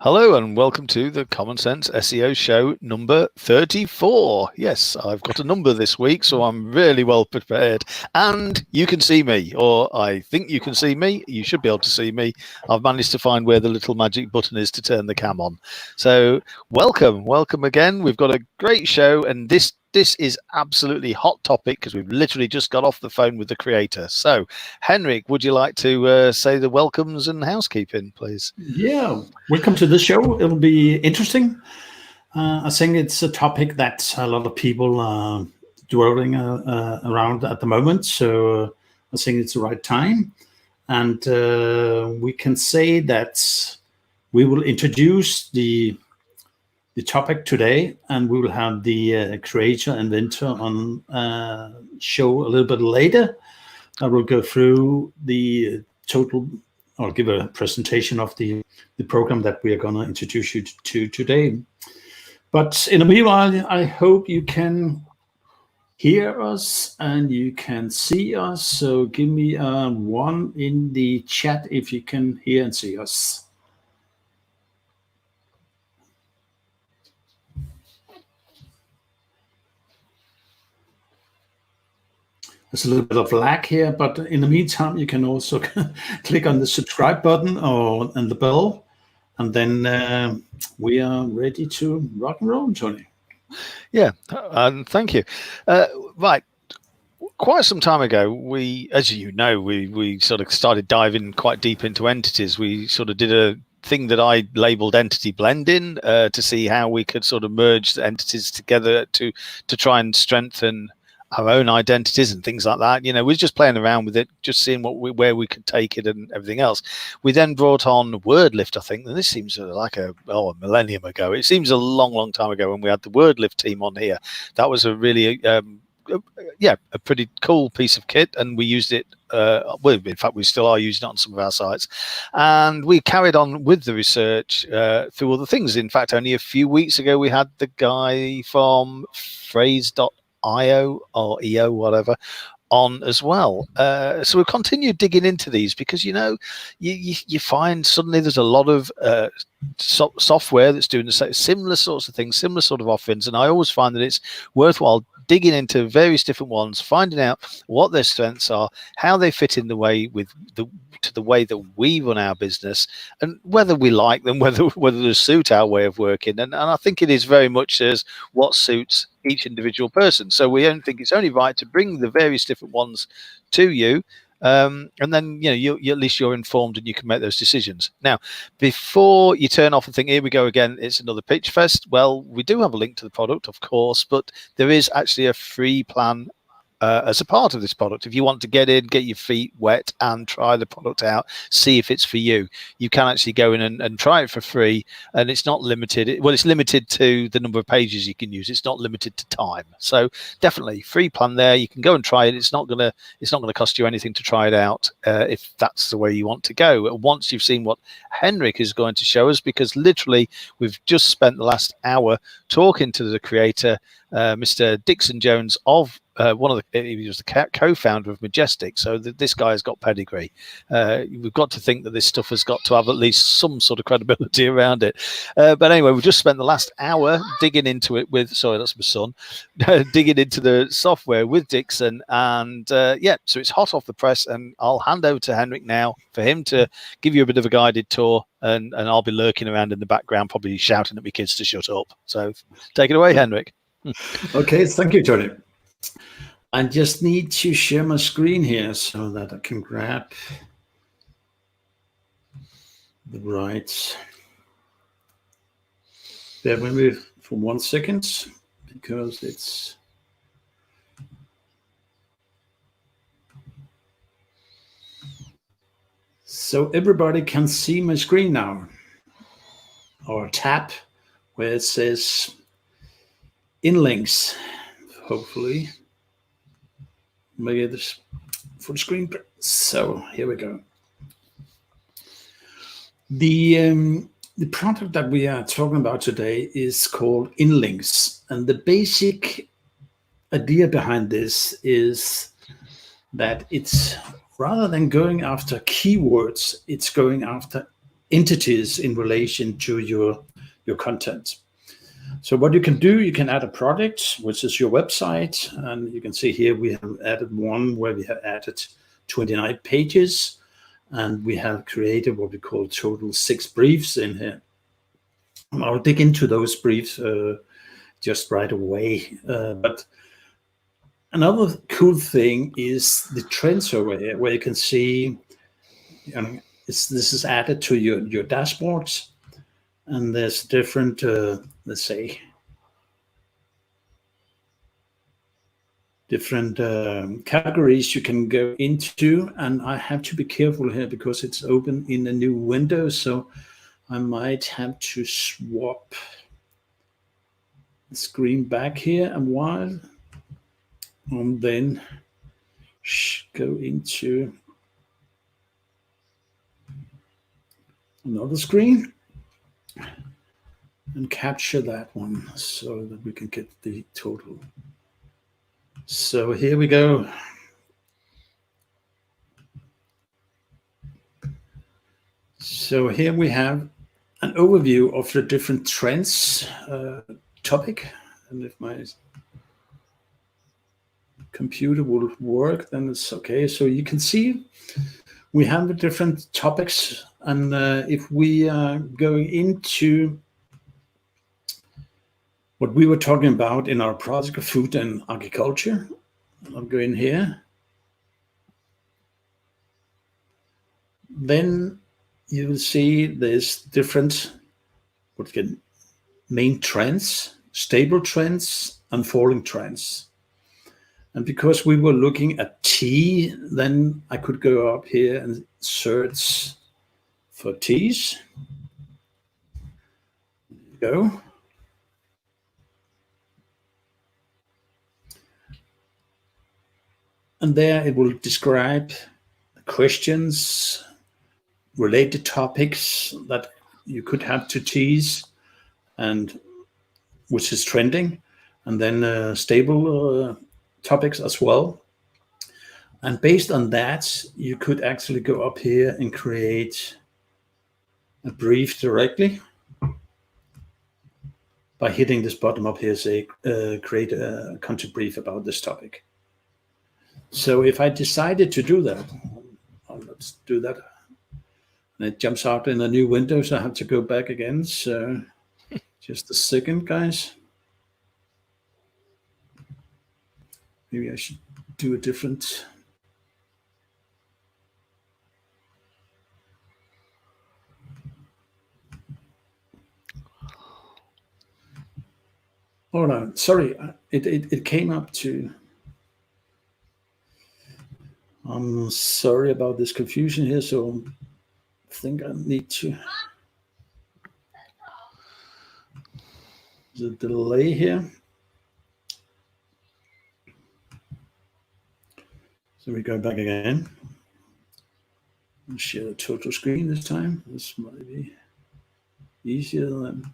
Hello and welcome to the Common Sense SEO show number 34. Yes, I've got a number this week, so I'm really well prepared. And you can see me, or I think you can see me. You should be able to see me. I've managed to find where the little magic button is to turn the cam on. So welcome again. We've got a great show, and this is absolutely hot topic because we've literally just got off the phone with the creator. So, Henrik, would you like to say the welcomes and housekeeping, please? Yeah, welcome to the show. It'll be interesting. I think it's a topic that a lot of people are dwelling around at the moment. So I think it's the right time. And we can say that we will introduce the topic today, and we will have the creator inventor on show a little bit later. I will go through the total. I'll give a presentation of the program that we are going to introduce you to today. But in the meanwhile, I hope you can hear us and you can see us. So give me a 1 in the chat if you can hear and see us. There's a little bit of lag here, but in the meantime, you can also click on the subscribe button and the bell, and then we are ready to rock and roll, Tony. Yeah, thank you. Right. Quite some time ago, we sort of started diving quite deep into entities. We sort of did a thing that I labeled entity blending to see how we could sort of merge the entities together to try and strengthen our own identities and things like that. You know, we're just playing around with it, just seeing where we could take it and everything else. We then brought on WordLift, I think, and this seems like a millennium ago. It seems a long time ago when we had the WordLift team on here. That was a really a pretty cool piece of kit, and we used it. Well, in fact, we still are using it on some of our sites, and we carried on with the research through other things. In fact, only a few weeks ago, we had the guy from Phrase.io or EO, whatever, on as well. So we've continued digging into these because, you know, you find suddenly there's a lot of software that's doing the similar sorts of things, similar sort of offerings, and I always find that it's worthwhile digging into various different ones, finding out what their strengths are, how they fit in the way to the way that we run our business, and whether we like them, whether they suit our way of working. And I think it is very much as what suits each individual person. So we don't think it's only right to bring the various different ones to you. And then, you know, at least you're informed and you can make those decisions. Now, before you turn off and think, here we go again, it's another pitch fest. Well, we do have a link to the product, of course, but there is actually a free plan as a part of this product. If you want to get in, get your feet wet and try the product out, see if it's for you, you can actually go in and try it for free. And it's not limited. Well, it's limited to the number of pages you can use. It's not limited to time. So definitely free plan there. You can go and try it. It's not gonna cost you anything to try it out if that's the way you want to go. Once you've seen what Henrik is going to show us, because literally we've just spent the last hour talking to the creator, Mr. Dixon Jones of he was the co-founder of Majestic, so this guy has got pedigree. We've got to think that this stuff has got to have at least some sort of credibility around it. But anyway, we've just spent the last hour digging into it with, sorry, that's my son, digging into the software with Dixon, and so it's hot off the press, and I'll hand over to Henrik now for him to give you a bit of a guided tour, and I'll be lurking around in the background, probably shouting at my kids to shut up. So take it away, Henrik. Okay, thank you, Tony. I just need to share my screen here so that I can grab the right. Bear with me for 1 second because it's. So everybody can see my screen now, or tap where it says InLinks, hopefully. Make this full screen. So here we go. The product that we are talking about today is called InLinks, and the basic idea behind this is that it's rather than going after keywords, it's going after entities in relation to your content. So what you can do, you can add a product, which is your website. And you can see here we have added one where we have added 29 pages. And we have created what we call total 6 briefs in here. I'll dig into those briefs just right away. But another cool thing is the trends over here, where you can see, this is added to your dashboards. And there's different, let's say, different categories you can go into. And I have to be careful here because it's open in a new window. So I might have to swap the screen back here a while. And then go into another screen and capture that one so that we can get the total. So here we go. So here we have an overview of the different trends topic. And if my computer will work, then it's okay. So you can see we have the different topics. And if we are going into what we were talking about in our project of food and agriculture, I'll go in here. Then you will see there's different main trends, stable trends, and falling trends. And because we were looking at tea, then I could go up here and search for teas. There you go. And there it will describe questions, related topics that you could have to tease, and which is trending, and then stable topics as well. And based on that, you could actually go up here and create a brief directly by hitting this bottom up here, say create a content brief about this topic. So if I decided to do that, let's do that. And it jumps out in a new window, so I have to go back again. So just a second, guys. Maybe I should do a different. Oh no, sorry, it came up to. I'm sorry about this confusion here, so I think I need to. There's a delay here. So we go back again. I'll share the total screen this time. This might be easier than.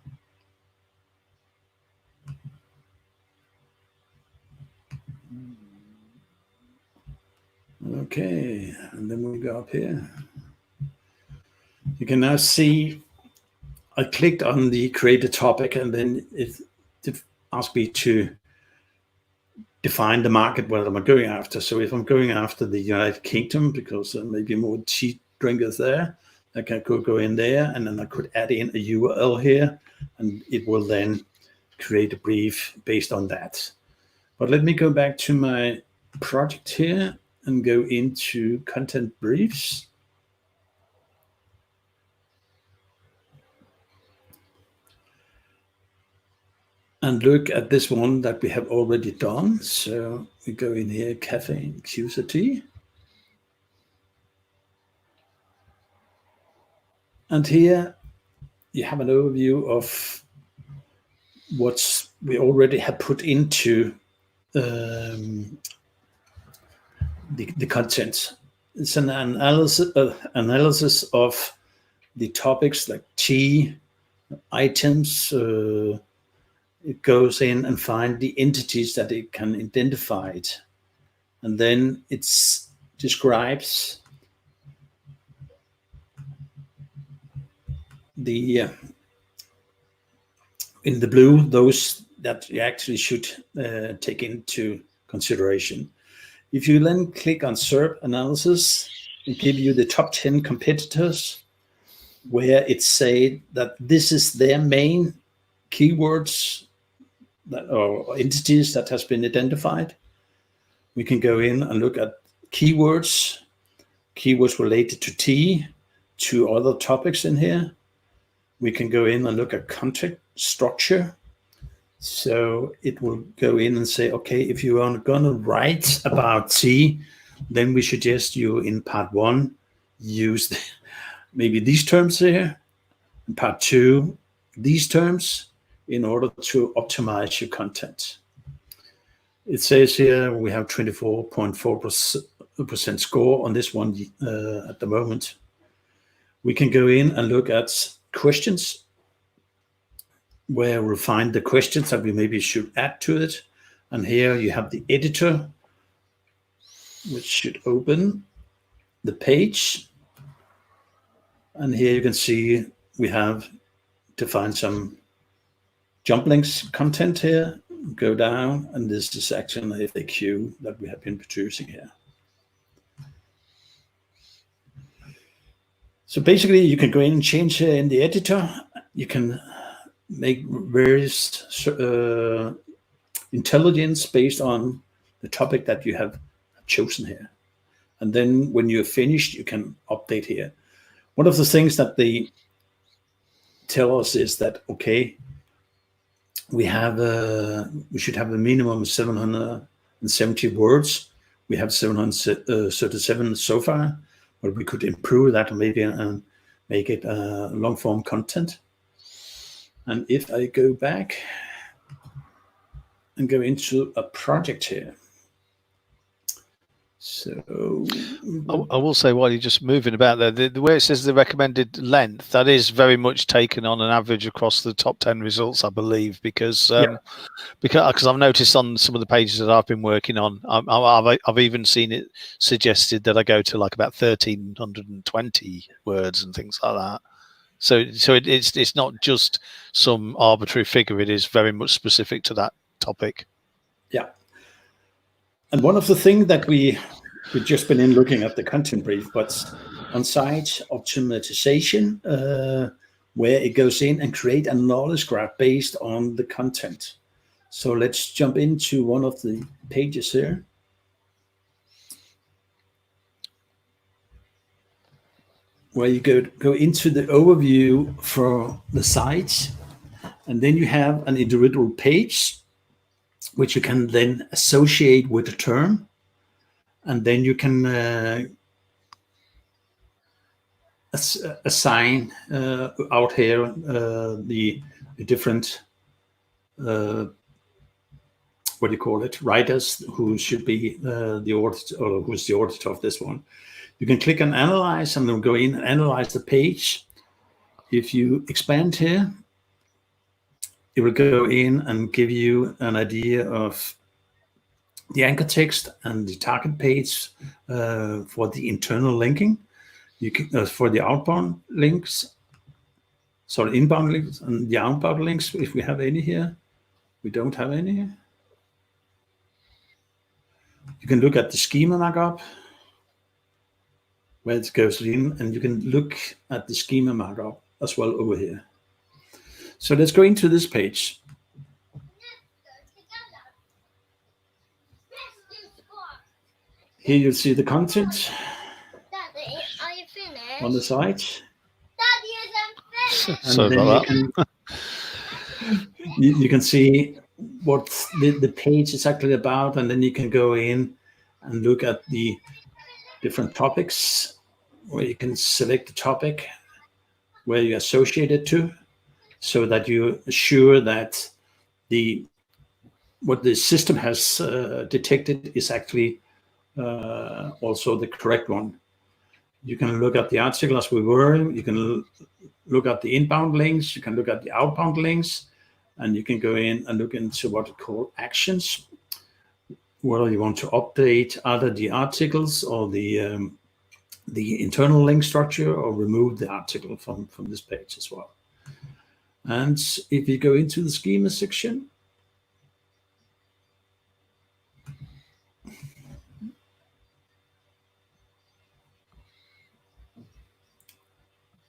Okay, and then we go up here. You can now see I clicked on the create a topic, and then it asked me to define the market what I'm going after. So if I'm going after the United Kingdom, because there may be more tea drinkers there, I can go in there, and then I could add in a URL here, and it will then create a brief based on that. But let me go back to my project here and go into content briefs. And look at this one that we have already done. So we go in here, cafe, QCT. And here you have an overview of what we already have put into the content. It's an analysis of the topics like tea, items. It goes in and find the entities that it can identify it. And then it describes the in the blue, those that you actually should take into consideration. If you then click on SERP analysis, it gives you the top 10 competitors, where it say that this is their main keywords or entities that has been identified. We can go in and look at keywords related to T, to other topics in here. We can go in and look at content structure. So it will go in and say, okay, if you are going to write about T, then we suggest you in part 1 use maybe these terms here, in part 2 these terms, in order to optimize your content. It says here we have 24.4% score on this one at the moment. We can go in and look at questions, where we'll find the questions that we maybe should add to it. And here you have the editor, which should open the page. And here you can see we have to find some jump links content here. Go down, and this is actually an FAQ that we have been producing here. So basically, you can go in and change here in the editor. You can make various intelligence based on the topic that you have chosen here. And then when you're finished, you can update here. One of the things that they tell us is that, okay, we should have a minimum of 770 words. We have 737 so far, but we could improve that maybe and make it long form content. And if I go back and go into a project here, so I will say, while you're just moving about there, the way it says the recommended length, that is very much taken on an average across the top 10 results, I believe, because I've noticed on some of the pages that I've been working on, I've even seen it suggested that I go to like about 1,320 words and things like that. So it's not just some arbitrary figure; it is very much specific to that topic. Yeah. And one of the things that we've just been in looking at the content brief, but on-site optimization, where it goes in and create a knowledge graph based on the content. So let's jump into one of the pages here. Where you go into the overview for the site, and then you have an individual page, which you can then associate with a term, and then you can assign out here the different what do you call it, writers who should be the author, or who's the author of this one. You can click on analyze, and then go in and analyze the page. If you expand here, it will go in and give you an idea of the anchor text and the target page for the internal linking. You can, for the outbound links, sorry, inbound links and the outbound links, if we have any here. We don't have any here. You can look at the schema markup, where it goes in, and you can look at the schema markup as well over here. So let's go into this page. Here you'll see the content on the site. So you can see what the page is actually about, and then you can go in and look at the different topics, where you can select the topic where you associate it to, so that you assure that what the system has detected is actually also the correct one. You can look at the article as we were. You can look at the inbound links. You can look at the outbound links, and you can go in and look into what we call actions, whether you want to update either the articles or the the internal link structure or remove the article from this page as well. And if you go into the schema section,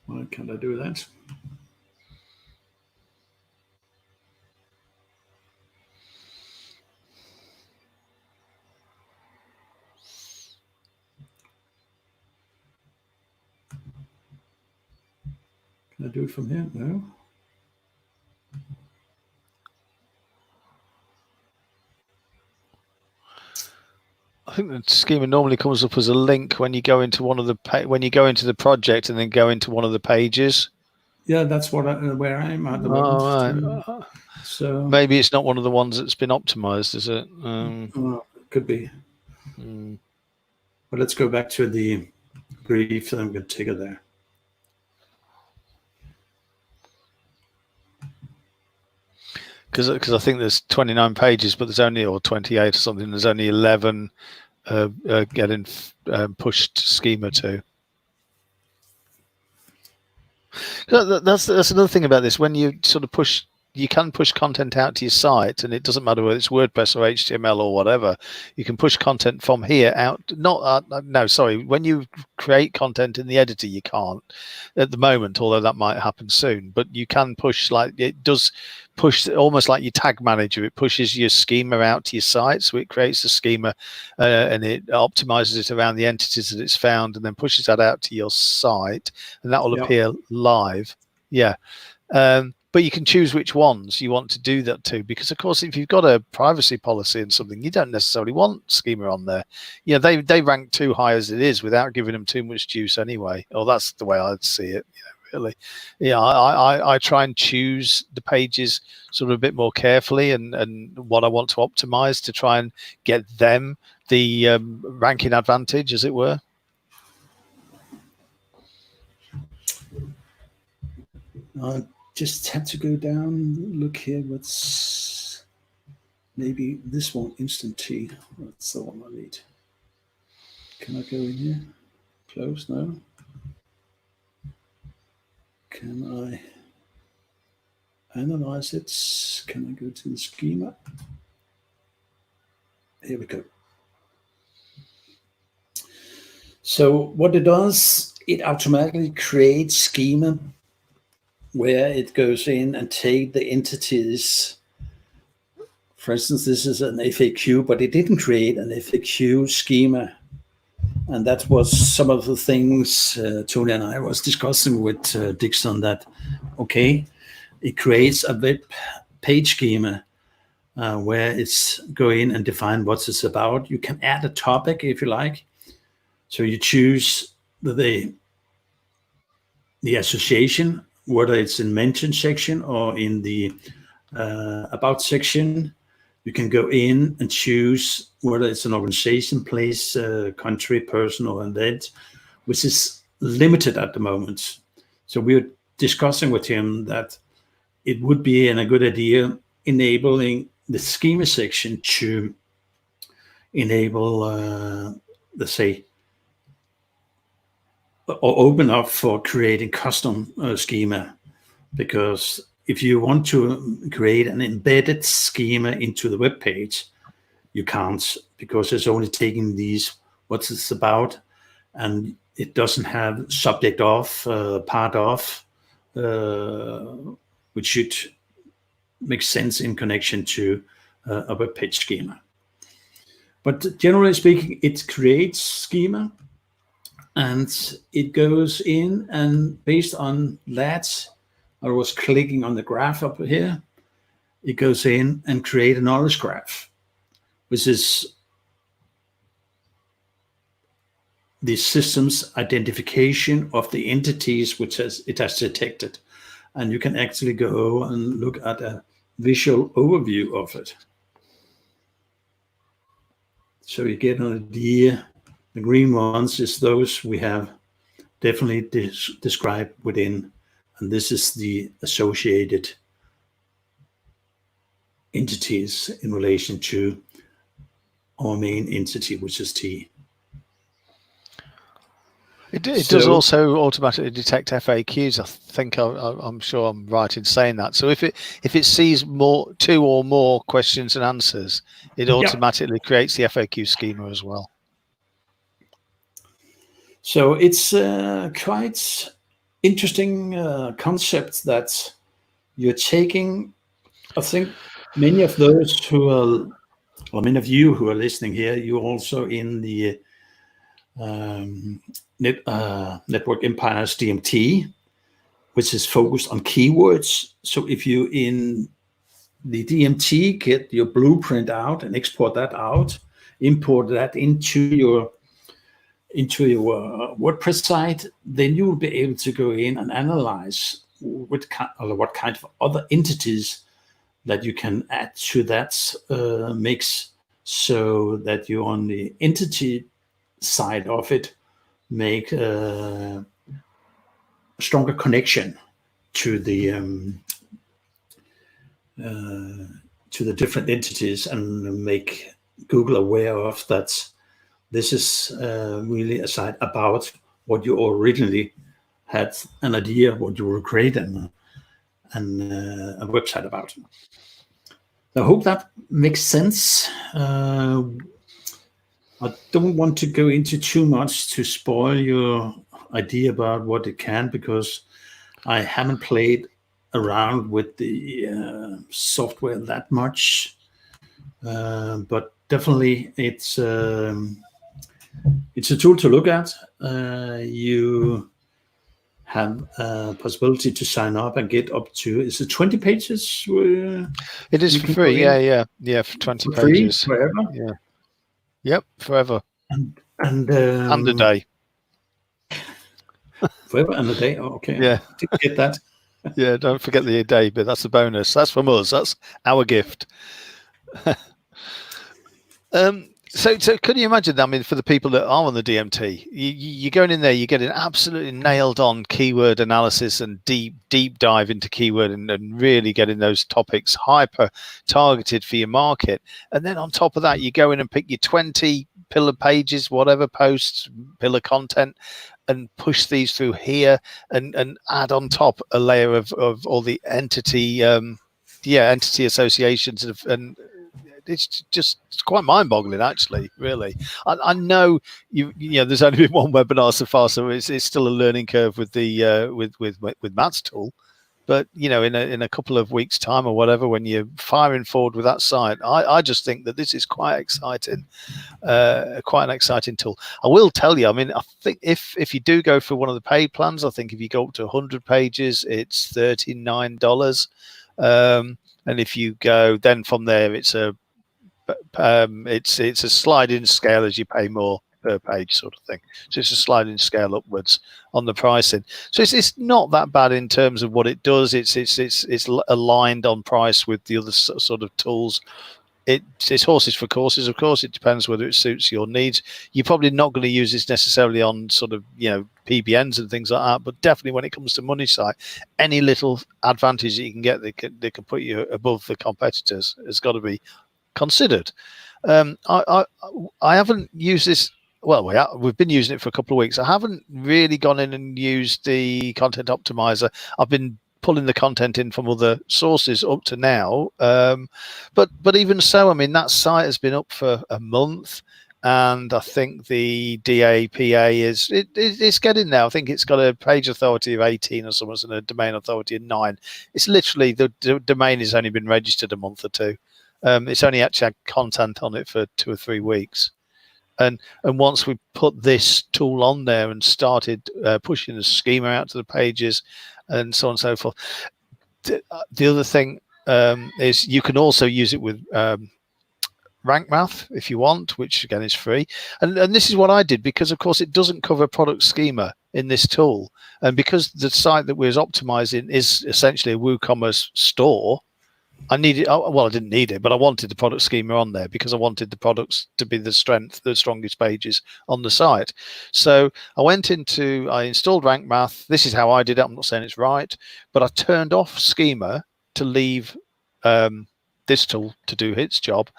why can't I do that? Can I do it from here? No. I think the schema normally comes up as a link when you go into one of the when you go into the project and then go into one of the pages. Yeah, that's what where I'm at the moment. Right. So maybe it's not one of the ones that's been optimized, is it? It could be. But let's go back to the brief, and I'm going to take it there. Because I think there's 29 pages, but there's only, or 28 or something, there's only 11 getting pushed schema to. That's another thing about this. When you sort of push, you can push content out to your site, and it doesn't matter whether it's WordPress or HTML or whatever. You can push content from here out. No, sorry. When you create content in the editor, you can't at the moment, although that might happen soon. But you can push, like it does, push almost like your tag manager. It pushes your schema out to your site, so it creates a schema and it optimizes it around the entities that it's found, and then pushes that out to your site, and that will appear live. Yeah. But you can choose which ones you want to do that to, because of course, if you've got a privacy policy and something, you don't necessarily want schema on there. Yeah, they rank too high as it is without giving them too much juice anyway. Or that's the way I'd see it. Really. Yeah, I try and choose the pages sort of a bit more carefully and what I want to optimize to try and get them the ranking advantage, as it were. Just have to go down, look here, what's maybe this one, instant tea. That's the one I need. Can I go in here? Close now. Can I analyze it? Can I go to the schema? Here we go. So what it does, it automatically creates schema where it goes in and take the entities. For instance, this is an FAQ, but it didn't create an FAQ schema. And that was some of the things Tony and I was discussing with Dixon, that, okay, it creates a web page schema where it's go in and define what it's about. You can add a topic if you like. So you choose the association, whether it's in mention section or in the about section. You can go in and choose whether it's an organization, place, country, person, or event, which is limited at the moment. So we were discussing with him that it would be a good idea enabling the schema section to enable, let's say, or open up for creating custom schema, because if you want to create an embedded schema into the web page, you can't, because it's only taking these what it's about, and it doesn't have subject of, part of, which should make sense in connection to a web page schema. But generally speaking, it creates schema, and it goes in, and based on that, I was clicking on the graph up here, it goes in and create a knowledge graph, which is the system's identification of the entities which it has detected. And you can actually go and look at a visual overview of it. So you get an idea. The green ones is those we have definitely described within, and this is the associated entities in relation to our main entity, which is T. It does also automatically detect FAQs. I think I'm sure I'm right in saying that. So if it sees two or more questions and answers, it automatically creates the FAQ schema as well. So it's quite interesting concept that you're taking. I think many of those who are, or many of you who are listening here, you're also in the Network Empires DMT, which is focused on keywords. So if you in the DMT get your blueprint out and export that out, import that into your WordPress site, then you will be able to go in and analyze what kind of other entities that you can add to that mix, so that you on the entity side of it make a stronger connection to the different entities, and make Google aware of that this is really a site about what you originally had an idea what you were creating a website about. I hope that makes sense. I don't want to go into too much to spoil your idea about what it can, because I haven't played around with the software that much. But definitely it's a tool to look at. You have a possibility to sign up and get up to, is it 20 pages? It is for free, yeah, for 20 for pages. Free, forever? Yeah. Yep, forever. And a day. Forever and a day, oh, okay. Yeah. Didn't get that. Yeah, don't forget the day, but that's a bonus. That's from us. That's our gift. So can you imagine? I mean, for the people that are on the DMT, you're going in there, you're getting absolutely nailed on keyword analysis and deep dive into keyword, and really getting those topics hyper targeted for your market. And then on top of that, you go in and pick your 20 pillar pages, whatever posts, pillar content, and push these through here, and add on top a layer of all the entity associations and it's quite mind-boggling, actually. Really, I know you know there's only been one webinar so far, so it's still a learning curve with the with Matt's tool. But you know, in a couple of weeks' time or whatever, when you're firing forward with that site, I just think that this is quite exciting, quite an exciting tool. I will tell you, I mean, I think if you do go for one of the paid plans, I think if you go up to 100 pages, it's $39. And if you go then from there, it's a sliding scale as you pay more per page, sort of thing. So it's a sliding scale upwards on the pricing. So it's not that bad in terms of what it does. It's aligned on price with the other sort of tools. It's horses for courses, of course. It depends whether it suits your needs. You're probably not going to use this necessarily on sort of, you know, PBNs and things like that, but definitely when it comes to money site, any little advantage that you can get that can put you above the competitors has got to be considered. I haven't used this. Well, we've been using it for a couple of weeks. I haven't really gone in and used the content optimizer. I've been pulling the content in from other sources up to now, but even so, I mean, that site has been up for a month, and I think the DAPA it's getting there. I think it's got a page authority of 18 or something, and a domain authority of 9. It's literally the domain has only been registered a month or two. It's only actually had content on it for 2 or 3 weeks. And once we put this tool on there and started pushing the schema out to the pages and so on and so forth, the other thing is you can also use it with rank math if you want, which again is free. And this is what I did, because of course it doesn't cover product schema in this tool, and because the site that we was optimizing is essentially a WooCommerce store, I needed, well, I didn't need it, but I wanted the product schema on there because I wanted the products to be the strongest pages on the site. So I installed Rank Math. This is how I did it. I'm not saying it's right, but I turned off schema to leave this tool to do its job.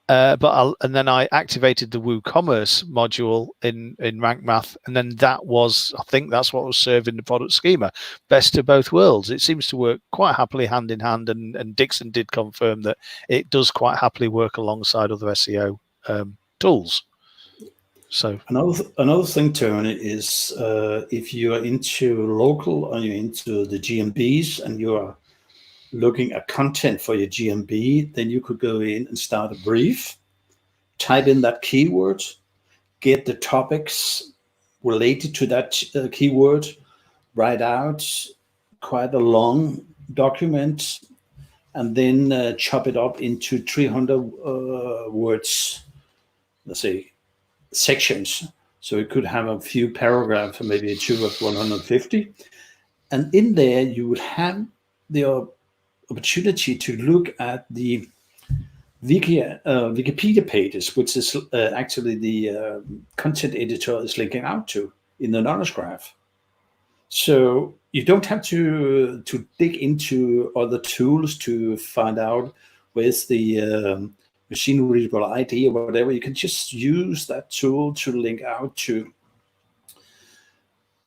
and then I activated the WooCommerce module in Rank Math, and then I think that's what was served in the product schema. Best of both worlds. It seems to work quite happily hand in hand, and Dixon did confirm that it does quite happily work alongside other SEO tools. So another thing, Tony, is if you are into local or you're into the GMBs and you are looking at content for your GMB, then you could go in and start a brief, type in that keyword, get the topics related to that keyword, write out quite a long document, and then chop it up into 300 words, let's say, sections. So it could have a few paragraphs, maybe a two of 150. And in there, you would have the opportunity to look at the Wikipedia pages, which is actually the content editor is linking out to in the knowledge graph. So you don't have to dig into other tools to find out where's the machine readable ID or whatever. You can just use that tool to link out to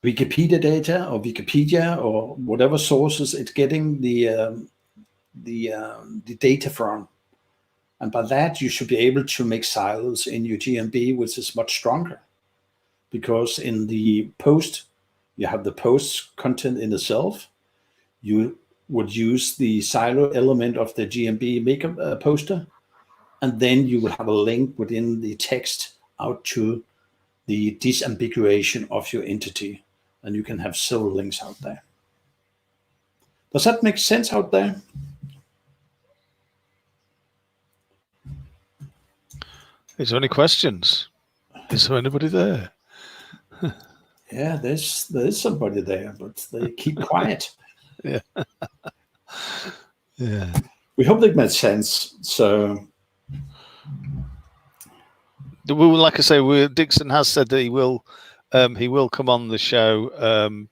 Wikipedia data or Wikipedia or whatever sources it's getting the data from. And by that, you should be able to make silos in your GMB, which is much stronger. Because in the post, you have the post content in itself. You would use the silo element of the GMB makeup poster. And then you will have a link within the text out to the disambiguation of your entity. And you can have several links out there. Does that make sense out there? Is there any questions? Is there anybody there? Yeah, there's somebody there, but they keep quiet. Yeah. Yeah. We hope that made sense. So, like I say, Dixon has said that he will come on the show.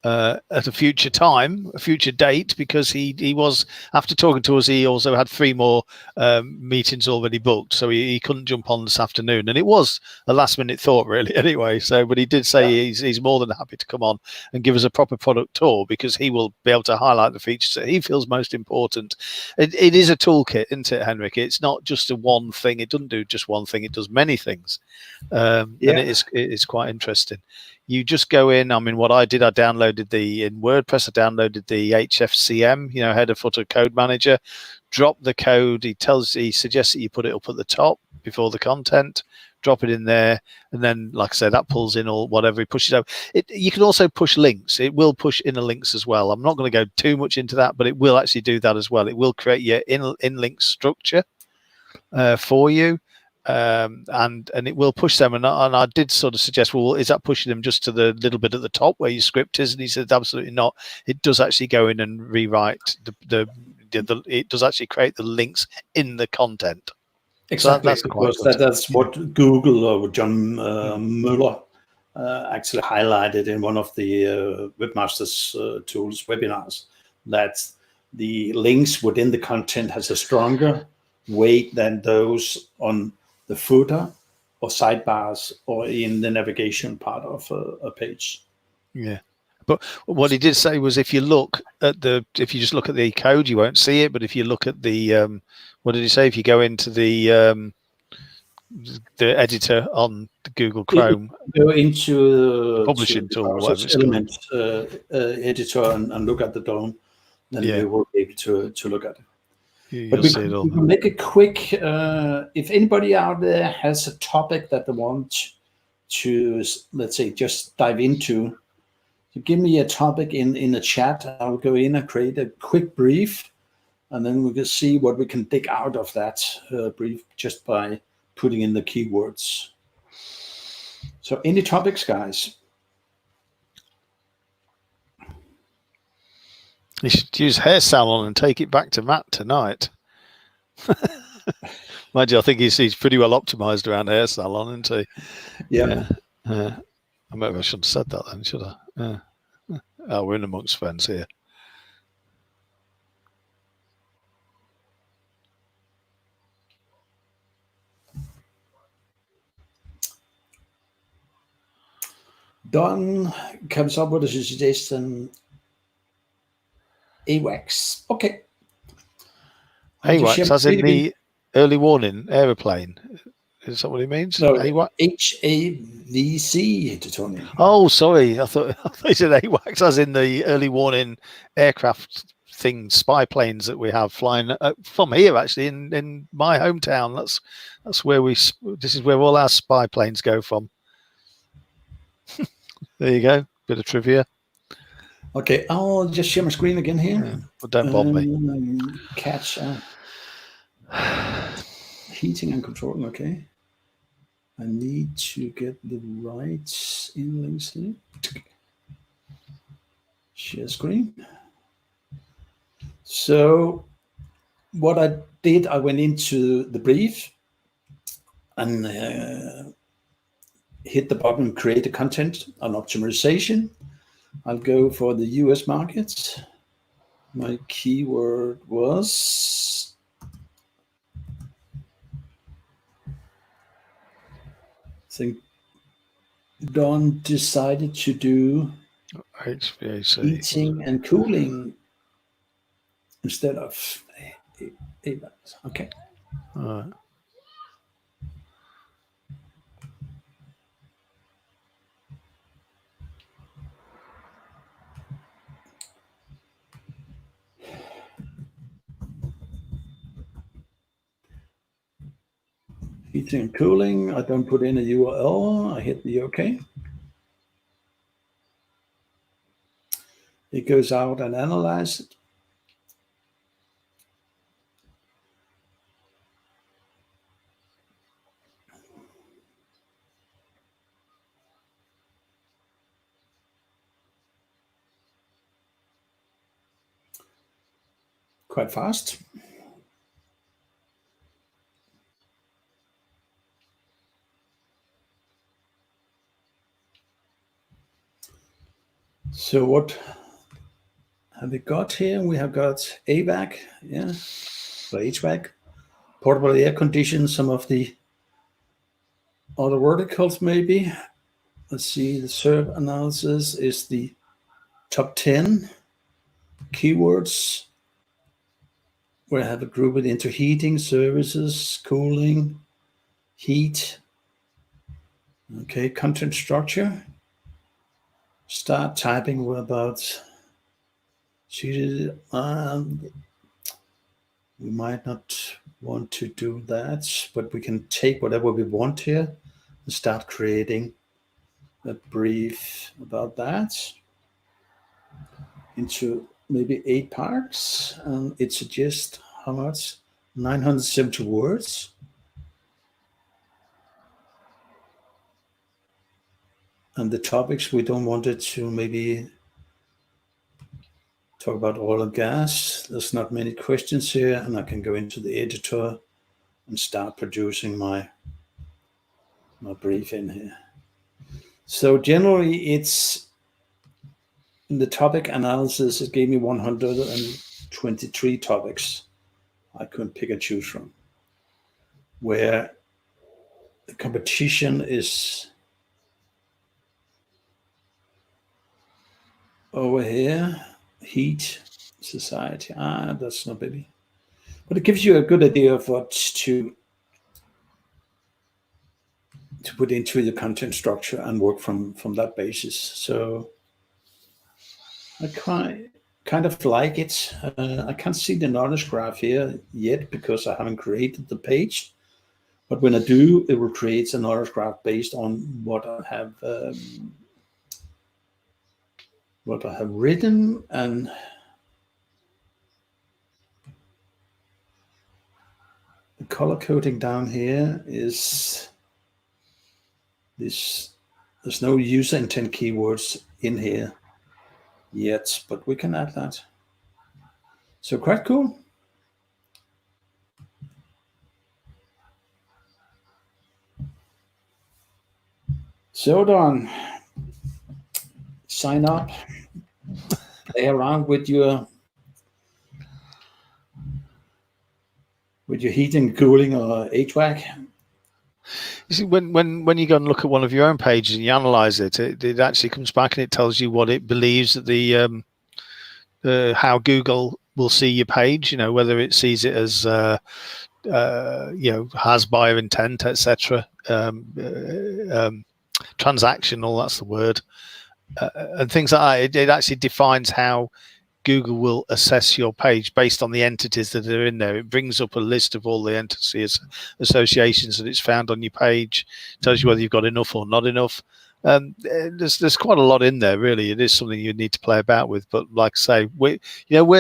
At a future time, a future date, because he was, after talking to us, he also had 3 more meetings already booked, so he couldn't jump on this afternoon, and it was a last minute thought really anyway. So but he did say he's more than happy to come on and give us a proper product tour, because he will be able to highlight the features that he feels most important. It is a toolkit, isn't it, Henrik? It's not just a one thing. It doesn't do just one thing, it does many things. And it is quite interesting. You just go in. I mean, what I did, I downloaded in WordPress, I downloaded the HFCM, header footer code manager, drop the code. He suggests that you put it up at the top before the content, drop it in there. And then, like I say, that pulls in all whatever he pushes out. You can also push links. It will push inner links as well. I'm not going to go too much into that, but it will actually do that as well. It will create your in-link structure for you. And it will push them, and I did sort of suggest, well, is that pushing them just to the little bit at the top where your script is? And he said absolutely not. It does actually go in and rewrite it does actually create the links in the content. Exactly, so that's what Google or John Mueller actually highlighted in one of the Webmasters tools webinars, that the links within the content has a stronger weight than those on the footer or sidebars or in the navigation part of a page. Yeah, but what he did say was, if you just look at the code, you won't see it. But if you look at the what did he say? If you go into the editor on Google Chrome, go into publishing tool, whatever it's element editor and look at the DOM, then you will be able to look at it. But we can make it quick. If anybody out there has a topic that they want to, let's say, just dive into, so give me a topic in the chat. I'll go in and create a quick brief, and then we can see what we can dig out of that brief just by putting in the keywords. So any topics, guys? You should use hair salon and take it back to Matt tonight. Mind you, I think he's pretty well optimized around hair salon, isn't he? Yeah. Maybe I shouldn't have said that then, should I? Oh, we're in amongst friends here. Don comes up with a suggestion. AWACS. Okay. AWACS, as in the early warning aeroplane. Is that what it means? No, AWACS? HAVC, Tony. Oh, sorry. I thought you said AWACS, as in the early warning aircraft things, spy planes that we have flying from here, actually, in my hometown. That's where this is where all our spy planes go from. There you go. Bit of trivia. Okay, I'll just share my screen again here. Yeah, but don't bother me. Catch heating and controlling. Okay. I need to get the right InLinks here. Share screen. So what I did, I went into the brief and hit the button, create the content on optimization. I'll go for the US market. My keyword was I think Don decided to do HVAC. heating and cooling instead of okay. All right. Heating and cooling. I don't put in a URL. I hit the OK. It goes out and analyzes it. Quite fast. So what have we got here? We have got AVAC, yeah, or HVAC, portable air conditions, some of the other verticals maybe. Let's see, the SERP analysis is the top 10 keywords where I have it grouped into heating, services, cooling, heat. Okay, content structure. Start typing about, we might not want to do that, but we can take whatever we want here and start creating a brief about that into maybe 8 parts. And it suggests how much? 970 words. And the topics, we don't want it to maybe talk about oil and gas. There's not many questions here, and I can go into the editor and start producing my brief in here. So generally, it's in the topic analysis, it gave me 123 topics I could pick and choose from, where the competition is over here. Heat, society. That's not baby. But it gives you a good idea of what to put into the content structure and work from that basis. So I kind of like it. I can't see the knowledge graph here yet because I haven't created the page. But when I do, it will create a knowledge graph based on what I have written, and the color coding down here is this. There's no user intent keywords in here yet, but we can add that. So quite cool. So Don, sign up, play around with your heating, cooling, or HVAC. You see, when you go and look at one of your own pages and you analyze it, it actually comes back and it tells you what it believes that the how Google will see your page. You know, whether it sees it as you know, has buyer intent, etc. Transactional, that's the word, and things like that. It actually defines how Google will assess your page based on the entities that are in there. It brings up a list of all the entities, associations that it's found on your page, tells you whether you've got enough or not enough. There's quite a lot in there, really. It is something you need to play about with. But like I say, we're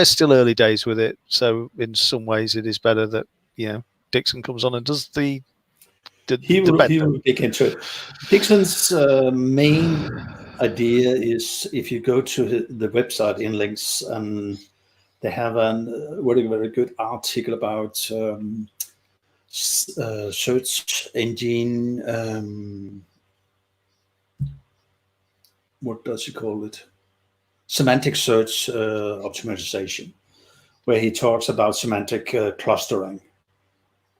still early days with it. So in some ways, it is better that Dixon comes on and does the he will dig into it. Dixon's main idea is, if you go to the website InLinks, and they have a very good article about search engine. What does he call it? Semantic search optimization, where he talks about semantic clustering.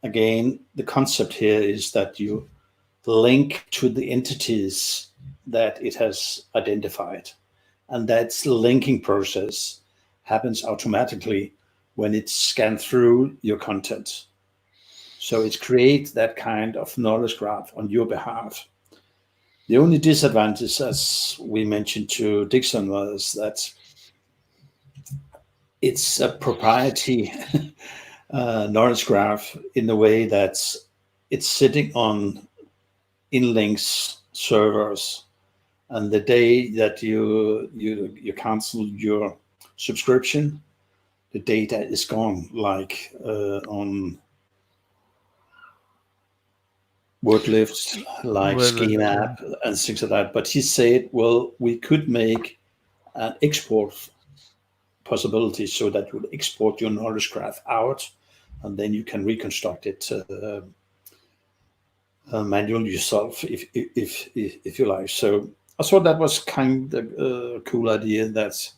Again, the concept here is that you link to the entities that it has identified, and that linking process happens automatically when it's scanned through your content. So it creates that kind of knowledge graph on your behalf. The only disadvantage, as we mentioned to Dixon, was that it's a proprietary knowledge graph in the way that it's sitting on InLinks servers, and the day that you cancel your subscription, the data is gone, like on WordLift, like Scheme App and things like that. But he said, well, we could make an export possibility so that you would export your knowledge graph out, and then you can reconstruct it manually yourself if you like. So I thought that was kind of a cool idea that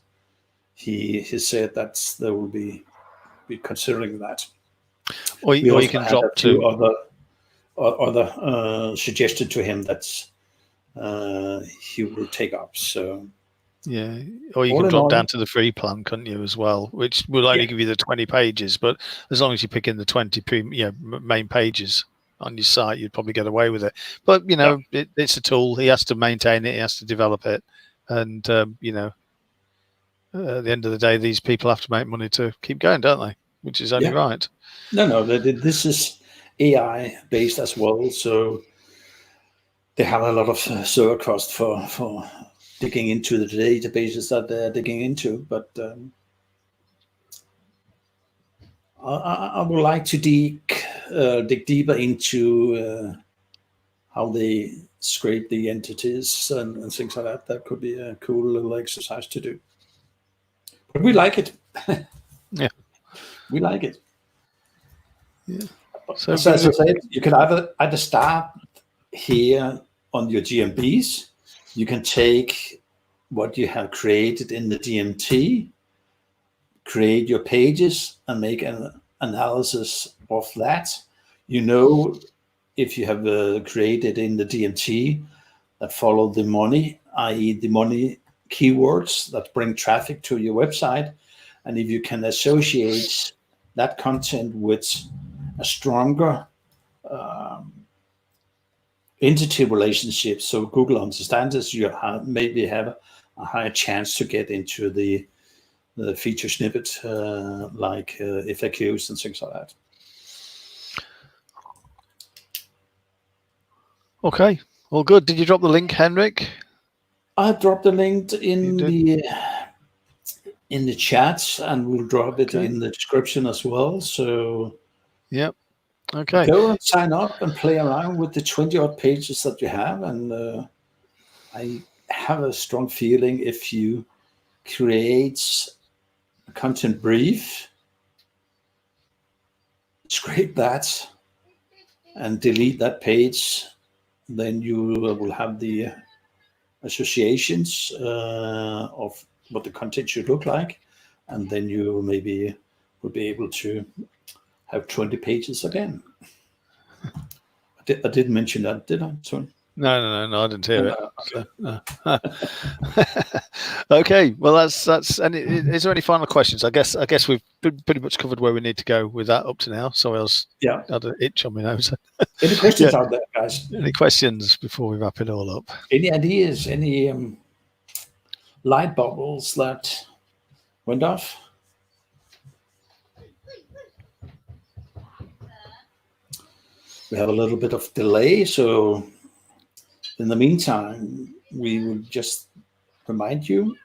he said that they will be considering that. Or you can drop to other suggested to him that he will take up. So yeah, or you can drop down to the free plan, couldn't you, as well, which will only give you the 20 pages, but as long as you pick in the 20 main pages on your site, you'd probably get away with it. But it's a tool. He has to maintain it, he has to develop it, and at the end of the day, these people have to make money to keep going, don't they? Which is only right. No, this is AI based as well, so they have a lot of server cost for digging into the databases that they're digging into. But I would like to dig deeper into how they scrape the entities and things like that. That could be a cool little exercise to do. But we like it. Yeah. We like it. Yeah. So as I said, you can either start here on your GMBs. You can take what you have created in the DMT, create your pages, and make an analysis of that. If you have created in the DMT that follow the money, i.e. the money keywords that bring traffic to your website, and if you can associate that content with a stronger entity relationship, so Google understands this, you maybe have a higher chance to get into the feature snippet, like FAQs and things like that. Okay, all good. Did you drop the link, Henrik? I dropped the link in the chat, and we'll drop it in the description as well. So yep. Okay. Go and sign up and play around with the 20-odd pages that you have. And I have a strong feeling if you create a content brief, scrape that, and delete that page, then you will have the associations of what the content should look like. And then you maybe will be able to have 20 pages again. I didn't mention that, did I? Sorry. No, I didn't hear it. Okay. So, okay, well, that's. And is there any final questions? I guess we've pretty much covered where we need to go with that up to now. So I had an itch on my nose. Any questions out there, guys? Any questions before we wrap it all up? Any ideas? Any light bulbs that went off? We have a little bit of delay, so in the meantime, we will just remind you,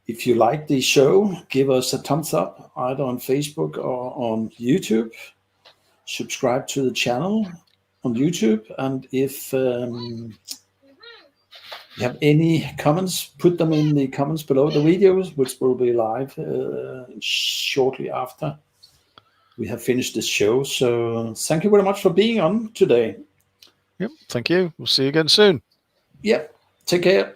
if you like the show, give us a thumbs up either on Facebook or on YouTube. Subscribe to the channel on YouTube, and if you have any comments, put them in the comments below the videos, which will be live shortly after we have finished this show. So thank you very much for being on today. Yep, thank you. We'll see you again soon. Yep, take care.